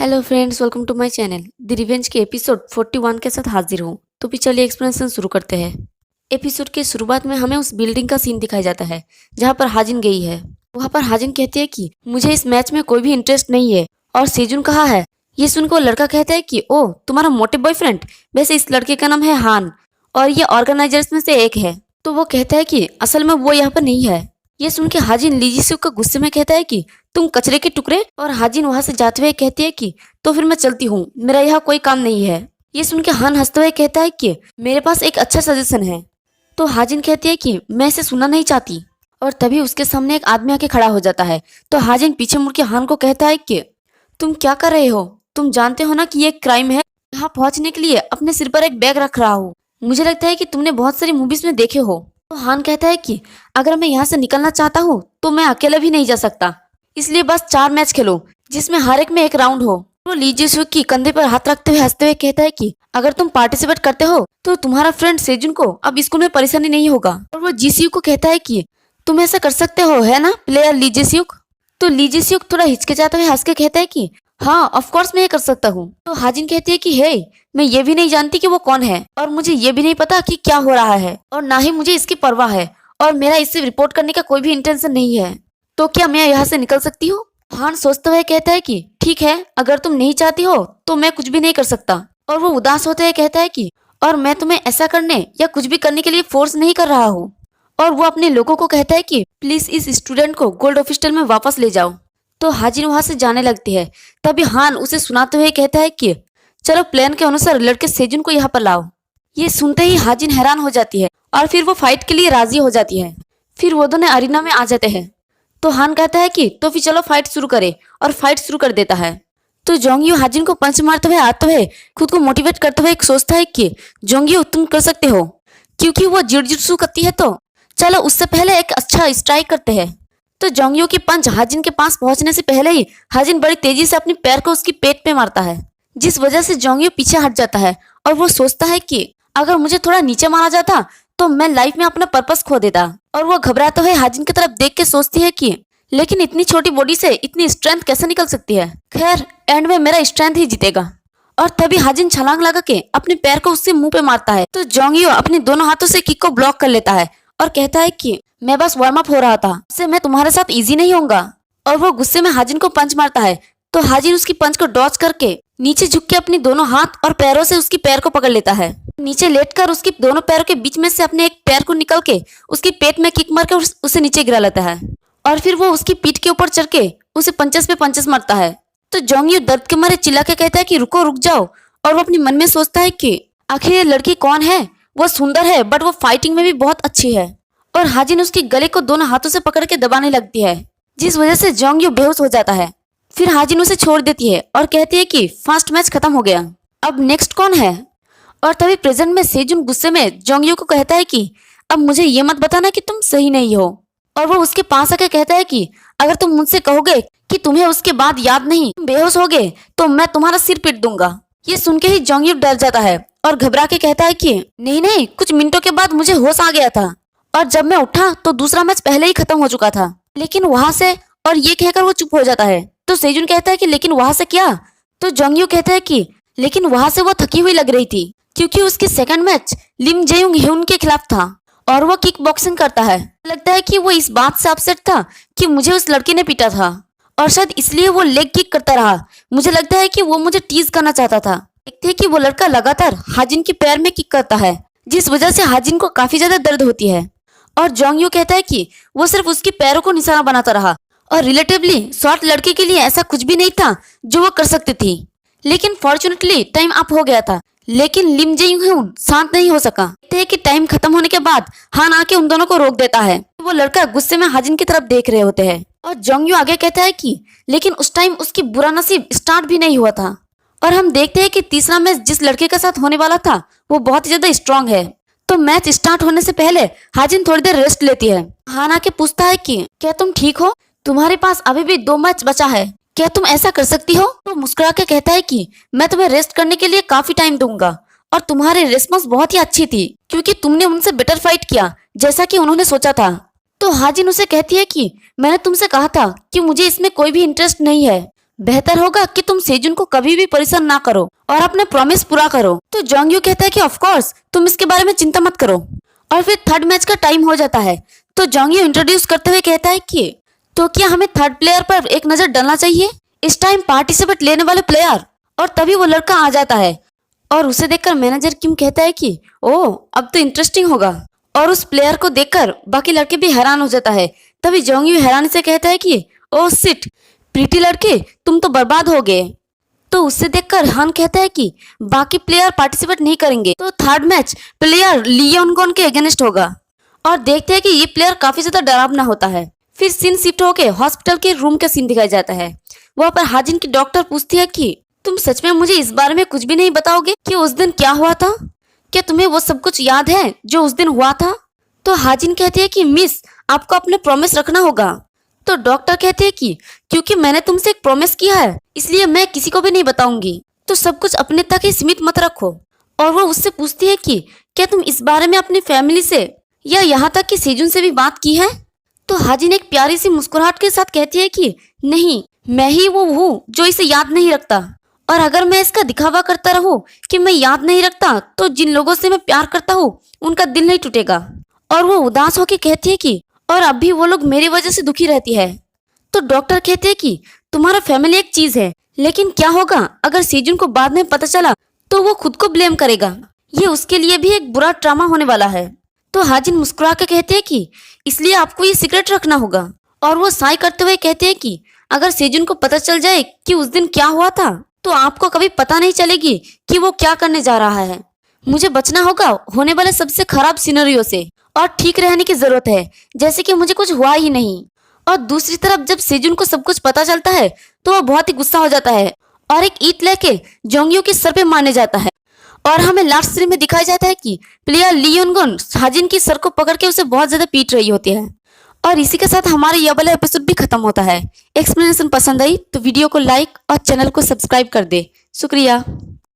Hello friends, welcome to my channel. The revenge के episode 41 के साथ हाजिर हूँ। तो भी चलिए एक्सप्लेनेशन शुरू करते हैं। एपिसोड के शुरुआत में हमें उस बिल्डिंग का सीन दिखाया जाता है जहाँ पर हाजिन गई है। वहाँ पर हाजिन कहती है कि मुझे इस मैच में कोई भी इंटरेस्ट नहीं है और सेजुन कहाँ है। ये सुनकर वो लड़का कहता है कि ओ तुम्हारा मोटे बॉयफ्रेंड, वैसे इस लड़के का नाम है हान और ये ऑर्गेनाइजर्स में से एक है। तो वो कहता है कि असल में वो यहाँ पर नहीं है। ये सुन के हाजिन लीजिसु का गुस्से में कहता है कि तुम कचरे के टुकड़े, और हाजिन वहां से जाते हुए कहती है कि तो फिर मैं चलती हूँ, मेरा यहाँ कोई काम नहीं है। ये सुन के हान हंसते हुए कहता है कि मेरे पास एक अच्छा सजेशन है। तो हाजिन कहती है कि मैं इसे सुनना नहीं चाहती। और तभी उसके सामने एक आदमी आके खड़ा हो जाता है। तो हाजिन पीछे मुड़ के हान को कहता है कि तुम क्या कर रहे हो? तुम जानते हो ना कि ये एक क्राइम है। यहाँ पहुंचने के लिए अपने सिर पर एक बैग रख रहा हूँ। मुझे लगता है कि तुमने बहुत सारी मूवीज में देखे हो। तो हान कहता है कि अगर मैं यहाँ से निकलना चाहता हूँ तो मैं अकेला भी नहीं जा सकता, इसलिए बस 4 मैच खेलो जिसमें हर एक में एक राउंड हो। तो ली जिसू की कंधे पर हाथ रखते हुए हंसते हुए कहता है कि अगर तुम पार्टिसिपेट करते हो तो तुम्हारा फ्रेंड सेजुन को अब स्कूल में परेशानी नहीं होगा। और वो जीसीयू को कहता है कि तुम ऐसा कर सकते हो, है ना प्लेयर ली जिसयूक। तो ली जिसयूक थोड़ा हिचकिचाते हुए हंस के कहता है कि हाँ ऑफ कोर्स मैं ये कर सकता हूँ। तो हाजिन कहती है कि हे, मैं ये भी नहीं जानती कि वो कौन है और मुझे ये भी नहीं पता कि क्या हो रहा है और ना ही मुझे इसकी परवाह है और मेरा इससे रिपोर्ट करने का कोई भी इंटेंशन नहीं है। तो क्या मैं यहाँ से निकल सकती हूँ? हान सोचते हुए कहता है कि ठीक है, अगर तुम नहीं चाहती हो तो मैं कुछ भी नहीं कर सकता। और वो उदास होते हुए कहता है कि और मैं तुम्हें ऐसा करने या कुछ भी करने के लिए फोर्स नहीं कर रहा हूँ। और वो अपने लोगों को कहता है कि प्लीज इस स्टूडेंट को गोल्ड ऑफिस्टल में वापस ले जाओ। तो हाजिन वहां से जाने लगती है। तभी हान उसे सुनाते हुए कहता है कि चलो प्लान के अनुसार लड़के सेजुन को यहाँ पर लाओ। ये सुनते ही हाजिन हैरान हो जाती है और फिर वो फाइट के लिए राजी हो जाती है। फिर वो दोनों अरीना में आ जाते हैं। तो हान कहता है कि तो फिर चलो फाइट शुरू करें, और फाइट शुरू कर देता है। तो जोंगयू हाजिन को पंच मारते हुए आते हुए खुद को मोटिवेट करते हुए सोचता है कि जोंगयू तुम कर सकते हो, क्योंकि वो जिर्जुत्सु करती है। तो चलो उससे पहले एक अच्छा स्ट्राइक करते हैं। तो जोंगयू की पंच हाजिन के पास पहुंचने से पहले ही हाजिन बड़ी तेजी से अपनी पैर को उसकी पेट पे मारता है, जिस वजह से जोंगयू पीछे हट जाता है। और वो सोचता है कि अगर मुझे थोड़ा नीचे मारा जाता तो मैं लाइफ में अपना पर्पस खो देता। और वो घबराते हुए हाजिन की तरफ देख के सोचती है कि लेकिन इतनी छोटी बॉडी से इतनी स्ट्रेंथ कैसे निकल सकती है। खैर एंड में मेरा स्ट्रेंथ ही जीतेगा। और तभी हाजिन छलांग लगा के अपने पैर को उससे मुंह पे मारता है। तो जोंगयू अपने दोनों हाथों से किक को ब्लॉक कर लेता है और कहता है कि मैं बस वार्म अप हो रहा था, इससे मैं तुम्हारे साथ इजी नहीं होऊंगा। और वो गुस्से में हाजिन को पंच मारता है। तो हाजिन उसकी पंच को डॉच करके नीचे झुक के अपनी दोनों हाथ और पैरों से उसकी पैर को पकड़ लेता है। नीचे लेटकर उसकी दोनों पैरों के बीच में से अपने एक पैर को निकल के उसकी पेट में किक मार के उसे नीचे गिरा लेता है। और फिर वो उसकी पीठ के ऊपर चढ़ के उसे पंचेस पे पंचेस मारता है। तो जोंगयू दर्द के मारे चिल्ला के कहता है कि रुको, रुक जाओ। और वो अपने मन में सोचता है कि आखिर ये लड़की कौन है? वो सुंदर है बट वो फाइटिंग में भी बहुत अच्छी है। और हाजिन उसके गले को दोनों हाथों से पकड़ के दबाने लगती है, जिस वजह से जोंगयू बेहोश हो जाता है। फिर हाजिन उसे छोड़ देती है और कहती है कि फर्स्ट मैच खत्म हो गया, अब नेक्स्ट कौन है? और तभी प्रेजेंट में सेजुन गुस्से में जोंगयू को कहता है कि अब मुझे ये मत बताना कि तुम सही नहीं हो। और वो उसके पास आके कहता है कि अगर तुम मुझसे कहोगे कि तुम्हें उसके बाद याद नहीं, तुम बेहोश होगे, तो मैं तुम्हारा सिर पीट दूंगा। ये सुन के ही जोंगयू डर जाता है और घबरा के कहता है कि नहीं नहीं, कुछ मिनटों के बाद मुझे होश आ गया था और जब मैं उठा तो दूसरा मैच पहले ही खत्म हो चुका था। लेकिन वहां से, और ये कहकर वो चुप हो जाता है। तो सेजुन कहता है कि लेकिन वहां से क्या? तो जोंगयू कहता है कि लेकिन वहां से वो थकी हुई लग रही थी, क्योंकि उसकी सेकंड मैच लिम जेयुंग ह्यून के खिलाफ था और वो किक बॉक्सिंग करता है। लगता है कि वो इस बात से अपसेट था कि मुझे उस लड़के ने पीटा था और शायद इसलिए वो लेग किक करता रहा। मुझे लगता है कि वो मुझे टीज करना चाहता था। देखते हैं कि वो लड़का लगातार हाजिन के पैर में किक करता है, जिस वजह से हाजिन को काफी ज्यादा दर्द होती है। और जोंगयू कहता है कि वो सिर्फ उसके पैरों को निशाना बनाता रहा और रिलेटिवली शॉर्ट लड़के के लिए ऐसा कुछ भी नहीं था जो वो कर सकती थी। लेकिन फॉर्चुनेटली टाइम अप हो गया था, लेकिन लिम जेयुंग शांत नहीं हो सका। देखते हैं कि टाइम खत्म होने के बाद हान आके उन दोनों को रोक देता है। वो लड़का गुस्से में हाजिन की तरफ देख रहे होते हैं और जोंगयू आगे कहता है कि लेकिन उस टाइम उसकी बुरा नसीब स्टार्ट भी नहीं हुआ था। और हम देखते हैं कि तीसरा मैच जिस लड़के के साथ होने वाला था वो बहुत ही ज्यादा स्ट्रांग है। तो मैच स्टार्ट होने से पहले हाजिन थोड़ी देर रेस्ट लेती है। हान आके पूछता है कि क्या तुम ठीक हो? तुम्हारे पास अभी भी 2 मैच बचा है, क्या तुम ऐसा कर सकती हो? तो मुस्कुरा के कहता है कि मैं तुम्हें रेस्ट करने के लिए काफी टाइम दूंगा और तुम्हारी रिस्पॉन्स बहुत ही अच्छी थी, क्योंकि तुमने उनसे बेटर फाइट किया जैसा कि उन्होंने सोचा था। तो हाजिन उसे कहती है कि मैंने तुमसे कहा था कि मुझे इसमें कोई भी इंटरेस्ट नहीं है, बेहतर होगा कि तुम सेजुन को कभी भी परेशान ना करो और अपने प्रॉमिस पूरा करो। तो जोंगयू कहता है कि ऑफ कोर्स तुम इसके बारे में चिंता मत करो। और फिर थर्ड मैच का टाइम हो जाता है। तो जोंगयू इंट्रोड्यूस करते हुए कहता है कि तो क्या हमें थर्ड प्लेयर पर एक नजर डालना चाहिए, इस टाइम पार्टिसिपेट लेने वाले प्लेयर। और तभी वो लड़का आ जाता है और उसे देखकर मैनेजर किम कहता है कि ओह अब तो इंटरेस्टिंग होगा। और उस प्लेयर को देखकर बाकी लड़के भी हैरान हो जाता है। तभी जोंगयू हैरानी से कहता है कि ओह सिट, प्रीति लड़के तुम तो बर्बाद हो गए। तो उसे देखकर हान कहता है कि बाकी प्लेयर पार्टिसिपेट नहीं करेंगे तो थर्ड मैच प्लेयर लियोनगॉन के अगेंस्ट होगा। और देखते हैं कि ये प्लेयर काफी ज्यादा डरावना होता है। फिर सीन शिफ्ट होके हॉस्पिटल के रूम का सीन दिखाया जाता है। वहाँ पर हाजिन की डॉक्टर पूछती है कि तुम सच में मुझे इस बारे में कुछ भी नहीं बताओगे कि उस दिन क्या हुआ था? क्या तुम्हें वो सब कुछ याद है जो उस दिन हुआ था? तो हाजिन कहती है कि मिस आपको अपने प्रॉमिस रखना होगा। तो डॉक्टर कहते हैं कि क्योंकि मैंने तुमसे एक प्रॉमिस किया है इसलिए मैं किसी को भी नहीं बताऊंगी, तो सब कुछ अपने तक ही सीमित मत रखो। और वो उससे पूछती है कि क्या तुम इस बारे में अपनी फैमिली से या यहाँ तक कि सेजुन से भी बात की है? तो हाजिन एक प्यारी सी मुस्कुराहट के साथ कहती है कि नहीं, मैं ही वो हूँ जो इसे याद नहीं रखता। और अगर मैं इसका दिखावा करता रहूं कि मैं याद नहीं रखता तो जिन लोगों से मैं प्यार करता हूँ उनका दिल नहीं टूटेगा। और वो उदास होकर कहती है कि और अब भी वो लोग मेरी वजह से दुखी रहती है। तो डॉक्टर कहते हैं कि तुम्हारा फैमिली एक चीज है, लेकिन क्या होगा अगर सेजुन को बाद में पता चला तो वो खुद को ब्लेम करेगा। ये उसके लिए भी एक बुरा ट्रॉमा होने वाला है। तो हाजिन मुस्कुरा के कहते हैं कि इसलिए आपको ये सीक्रेट रखना होगा। और वो साई करते हुए कहते हैं कि अगर सेजुन को पता चल जाए कि उस दिन क्या हुआ था तो आपको कभी पता नहीं चलेगी कि वो क्या करने जा रहा है। मुझे बचना होगा होने वाले सबसे खराब सिनेरियो से और ठीक रहने की जरूरत है जैसे कि मुझे कुछ हुआ ही नहीं। और दूसरी तरफ जब सेजुन को सब कुछ पता चलता है तो वह बहुत ही गुस्सा हो जाता है और एक ईंट लेके जोंगयू के सर पे मारने जाता है। और हमें लास्ट सीन में दिखाया जाता है कि प्लेयर लियोनगॉन हाजिन की सर को पकड़ के उसे बहुत ज्यादा पीट रही होती है। और इसी के साथ हमारा यह वाला एपिसोड भी खत्म होता है। एक्सप्लेनेशन पसंद आई तो वीडियो को लाइक और चैनल को सब्सक्राइब कर दे। शुक्रिया।